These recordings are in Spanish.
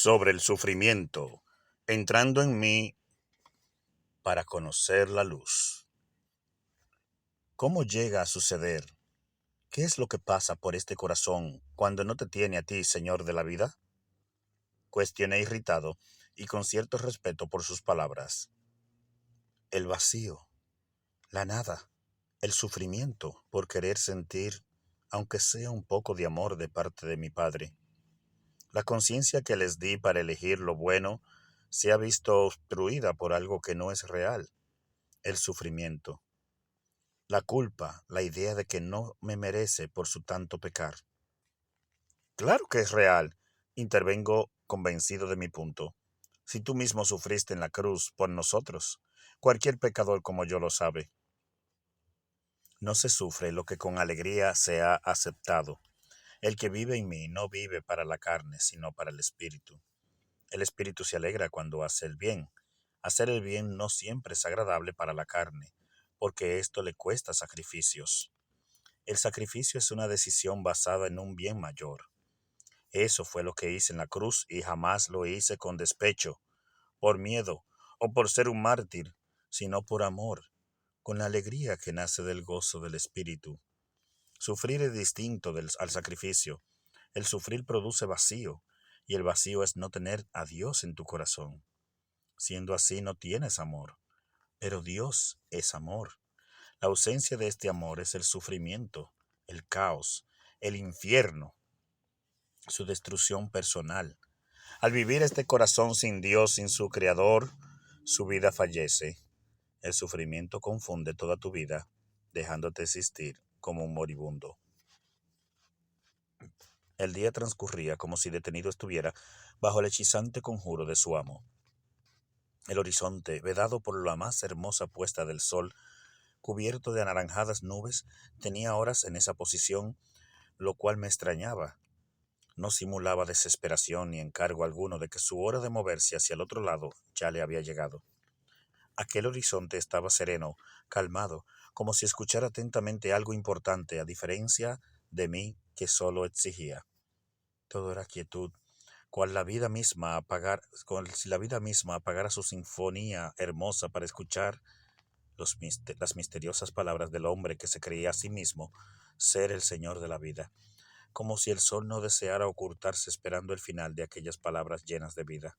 sobre el sufrimiento, entrando en mí para conocer la luz. ¿Cómo llega a suceder? ¿Qué es lo que pasa por este corazón cuando no te tiene a ti, Señor de la vida? Cuestioné irritado y con cierto respeto por sus palabras. El vacío, la nada, el sufrimiento por querer sentir, aunque sea un poco de amor de parte de mi Padre. La conciencia que les di para elegir lo bueno se ha visto obstruida por algo que no es real, el sufrimiento. La culpa, la idea de que no me merece por su tanto pecar. Claro que es real, intervengo convencido de mi punto. Si tú mismo sufriste en la cruz por nosotros, cualquier pecador como yo lo sabe. No se sufre lo que con alegría se ha aceptado. El que vive en mí no vive para la carne, sino para el espíritu. El espíritu se alegra cuando hace el bien. Hacer el bien no siempre es agradable para la carne, porque esto le cuesta sacrificios. El sacrificio es una decisión basada en un bien mayor. Eso fue lo que hice en la cruz y jamás lo hice con despecho, por miedo o por ser un mártir, sino por amor, con la alegría que nace del gozo del espíritu. Sufrir es distinto al sacrificio. El sufrir produce vacío, y el vacío es no tener a Dios en tu corazón. Siendo así no tienes amor, pero Dios es amor. La ausencia de este amor es el sufrimiento, el caos, el infierno, su destrucción personal. Al vivir este corazón sin Dios, sin su Creador, su vida fallece. El sufrimiento confunde toda tu vida, dejándote existir como un moribundo. El día transcurría como si detenido estuviera bajo el hechizante conjuro de su amo. El horizonte, vedado por la más hermosa puesta del sol, cubierto de anaranjadas nubes, tenía horas en esa posición, lo cual me extrañaba. No simulaba desesperación ni encargo alguno de que su hora de moverse hacia el otro lado ya le había llegado. Aquel horizonte estaba sereno, calmado, como si escuchara atentamente algo importante, a diferencia de mí que solo exigía. Todo era quietud, cual si la vida misma apagara su sinfonía hermosa para escuchar las misteriosas palabras del hombre que se creía a sí mismo ser el Señor de la vida, como si el sol no deseara ocultarse esperando el final de aquellas palabras llenas de vida.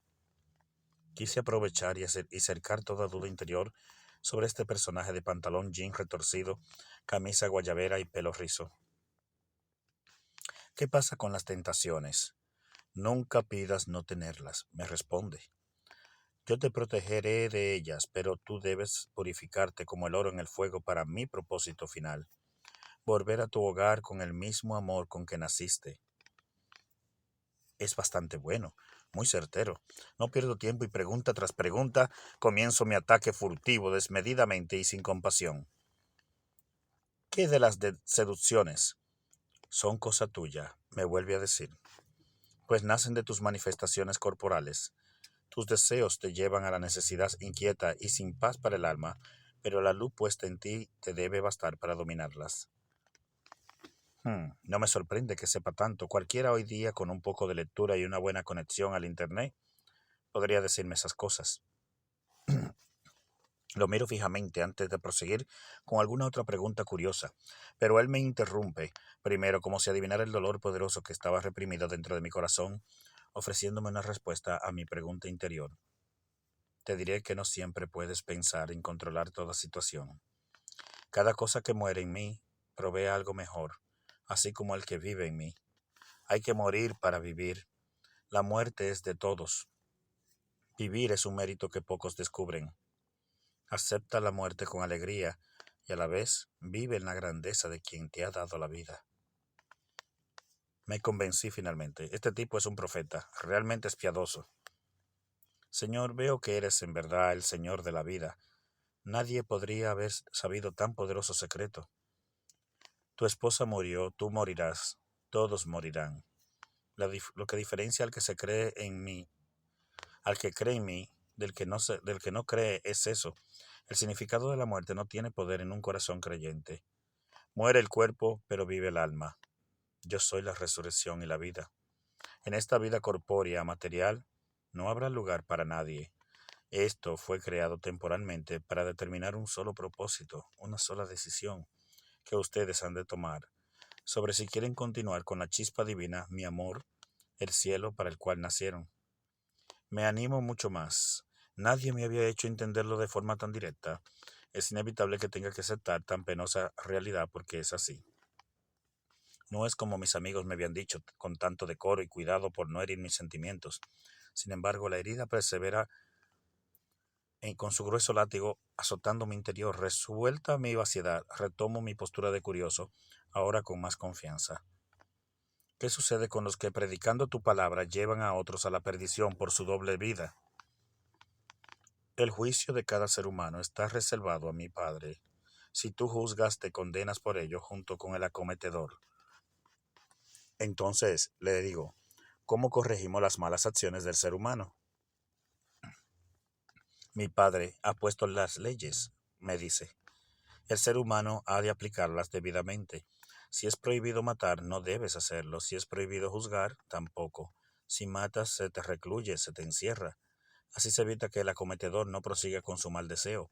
Quise aprovechar y cercar toda duda interior sobre este personaje de pantalón jean retorcido, camisa guayabera y pelo rizo. ¿Qué pasa con las tentaciones? Nunca pidas no tenerlas, me responde. Yo te protegeré de ellas, pero tú debes purificarte como el oro en el fuego para mi propósito final. Volver a tu hogar con el mismo amor con que naciste. Es bastante bueno, muy certero. No pierdo tiempo y pregunta tras pregunta comienzo mi ataque furtivo, desmedidamente y sin compasión. ¿Qué de las seducciones? Son cosa tuya, me vuelve a decir, pues nacen de tus manifestaciones corporales. Tus deseos te llevan a la necesidad inquieta y sin paz para el alma, pero la luz puesta en ti te debe bastar para dominarlas. No me sorprende que sepa tanto. Cualquiera hoy día con un poco de lectura y una buena conexión al Internet podría decirme esas cosas. Lo miro fijamente antes de proseguir con alguna otra pregunta curiosa, pero él me interrumpe, primero como si adivinara el dolor poderoso que estaba reprimido dentro de mi corazón, ofreciéndome una respuesta a mi pregunta interior. Te diré que no siempre puedes pensar en controlar toda situación. Cada cosa que muere en mí provee algo mejor, así como el que vive en mí. Hay que morir para vivir. La muerte es de todos. Vivir es un mérito que pocos descubren. Acepta la muerte con alegría y a la vez vive en la grandeza de quien te ha dado la vida. Me convencí finalmente. Este tipo es un profeta, realmente es piadoso. Señor, veo que eres en verdad el Señor de la vida. Nadie podría haber sabido tan poderoso secreto. Tu esposa murió, tú morirás, todos morirán. Lo que diferencia al que se cree en mí, al que cree en mí, del que no cree es eso. El significado de la muerte no tiene poder en un corazón creyente. Muere el cuerpo, pero vive el alma. Yo soy la resurrección y la vida. En esta vida corpórea material no habrá lugar para nadie. Esto fue creado temporalmente para determinar un solo propósito, una sola decisión que ustedes han de tomar sobre si quieren continuar con la chispa divina, mi amor, el cielo para el cual nacieron. Me animo mucho más. Nadie me había hecho entenderlo de forma tan directa. Es inevitable que tenga que aceptar tan penosa realidad porque es así. No es como mis amigos me habían dicho, con tanto decoro y cuidado por no herir mis sentimientos. Sin embargo, la herida persevera con su grueso látigo azotando mi interior. Resuelta mi vaciedad, retomo mi postura de curioso, ahora con más confianza. ¿Qué sucede con los que, predicando tu palabra, llevan a otros a la perdición por su doble vida? El juicio de cada ser humano está reservado a mi Padre. Si tú juzgas, te condenas por ello junto con el acometedor. Entonces, le digo, ¿cómo corregimos las malas acciones del ser humano? Mi Padre ha puesto las leyes, me dice. El ser humano ha de aplicarlas debidamente. Si es prohibido matar, no debes hacerlo. Si es prohibido juzgar, tampoco. Si matas, se te recluye, se te encierra. Así se evita que el acometedor no prosiga con su mal deseo.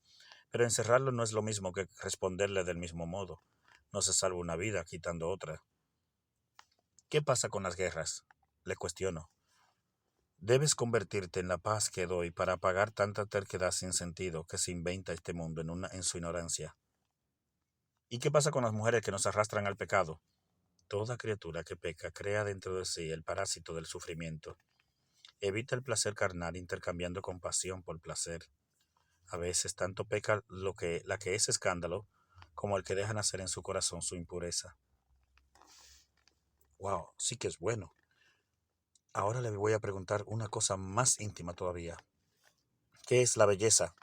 Pero encerrarlo no es lo mismo que responderle del mismo modo. No se salva una vida quitando otra. ¿Qué pasa con las guerras? Le cuestiono. Debes convertirte en la paz que doy para apagar tanta terquedad sin sentido que se inventa este mundo en su ignorancia. ¿Y qué pasa con las mujeres que nos arrastran al pecado? Toda criatura que peca crea dentro de sí el parásito del sufrimiento. Evita el placer carnal intercambiando compasión por placer. A veces tanto peca la que es escándalo como el que deja nacer en su corazón su impureza. Wow, sí que es bueno. Ahora le voy a preguntar una cosa más íntima todavía. ¿Qué es la belleza?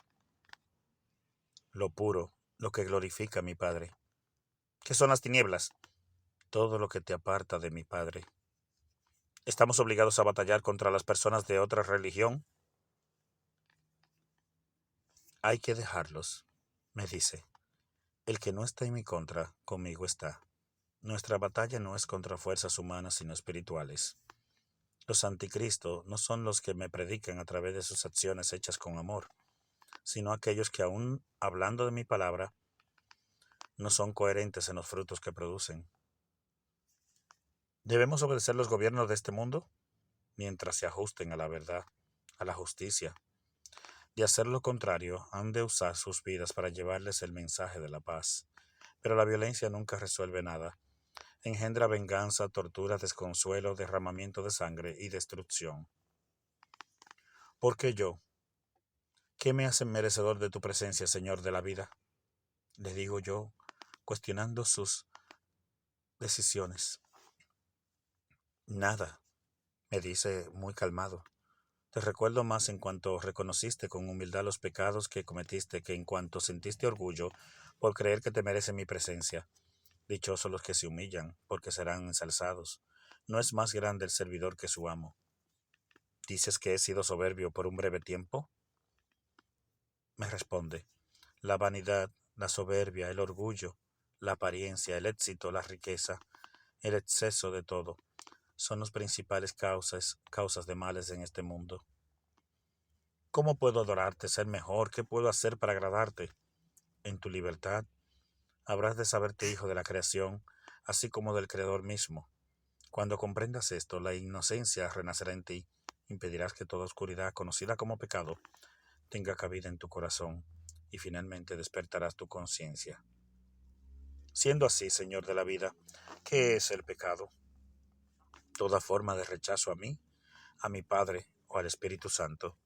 Lo puro, lo que glorifica a mi Padre. ¿Qué son las tinieblas? Todo lo que te aparta de mi Padre. ¿Estamos obligados a batallar contra las personas de otra religión? Hay que dejarlos, me dice. El que no está en mi contra, conmigo está. Nuestra batalla no es contra fuerzas humanas, sino espirituales. Los anticristos no son los que me predican a través de sus acciones hechas con amor, sino aquellos que aún hablando de mi palabra, no son coherentes en los frutos que producen. ¿Debemos obedecer los gobiernos de este mundo? Mientras se ajusten a la verdad, a la justicia. De hacer lo contrario, han de usar sus vidas para llevarles el mensaje de la paz. Pero la violencia nunca resuelve nada. Engendra venganza, tortura, desconsuelo, derramamiento de sangre y destrucción. ¿Por qué yo? ¿Qué me hace merecedor de tu presencia, Señor de la vida? Le digo yo, cuestionando sus decisiones. Nada, me dice muy calmado. Te recuerdo más en cuanto reconociste con humildad los pecados que cometiste que en cuanto sentiste orgullo por creer que te merece mi presencia. Dichosos los que se humillan, porque serán ensalzados. ¿No es más grande el servidor que su amo? ¿Dices que he sido soberbio por un breve tiempo? Me responde, la vanidad, la soberbia, el orgullo, la apariencia, el éxito, la riqueza, el exceso de todo, son las principales causas de males en este mundo. ¿Cómo puedo adorarte, ser mejor? ¿Qué puedo hacer para agradarte? En tu libertad habrás de saberte hijo de la creación, así como del Creador mismo. Cuando comprendas esto, la inocencia renacerá en ti, impedirás que toda oscuridad, conocida como pecado, tenga cabida en tu corazón, y finalmente despertarás tu conciencia. Siendo así, Señor de la vida, ¿qué es el pecado? Toda forma de rechazo a mí, a mi Padre o al Espíritu Santo.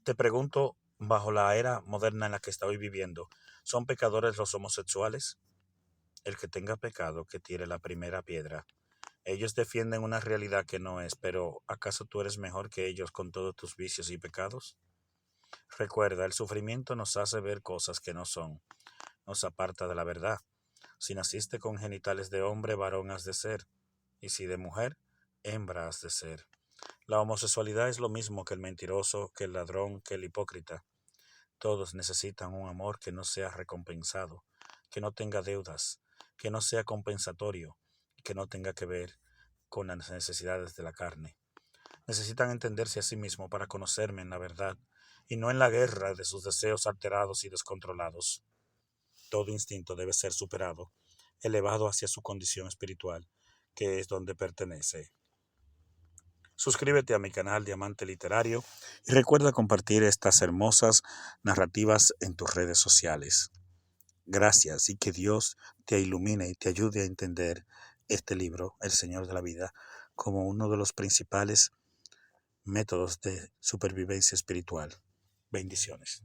Te pregunto, bajo la era moderna en la que estoy viviendo, ¿son pecadores los homosexuales? El que tenga pecado, que tire la primera piedra. Ellos defienden una realidad que no es, pero ¿acaso tú eres mejor que ellos con todos tus vicios y pecados? Recuerda, el sufrimiento nos hace ver cosas que no son, nos aparta de la verdad. Si naciste con genitales de hombre, varón has de ser, y si de mujer, hembra has de ser. La homosexualidad es lo mismo que el mentiroso, que el ladrón, que el hipócrita. Todos necesitan un amor que no sea recompensado, que no tenga deudas, que no sea compensatorio, que no tenga que ver con las necesidades de la carne. Necesitan entenderse a sí mismos para conocerme en la verdad y no en la guerra de sus deseos alterados y descontrolados. Todo instinto debe ser superado, elevado hacia su condición espiritual, que es donde pertenece. Suscríbete a mi canal Diamante Literario y recuerda compartir estas hermosas narrativas en tus redes sociales. Gracias y que Dios te ilumine y te ayude a entender este libro, El Señor de la Vida, como uno de los principales métodos de supervivencia espiritual. Bendiciones.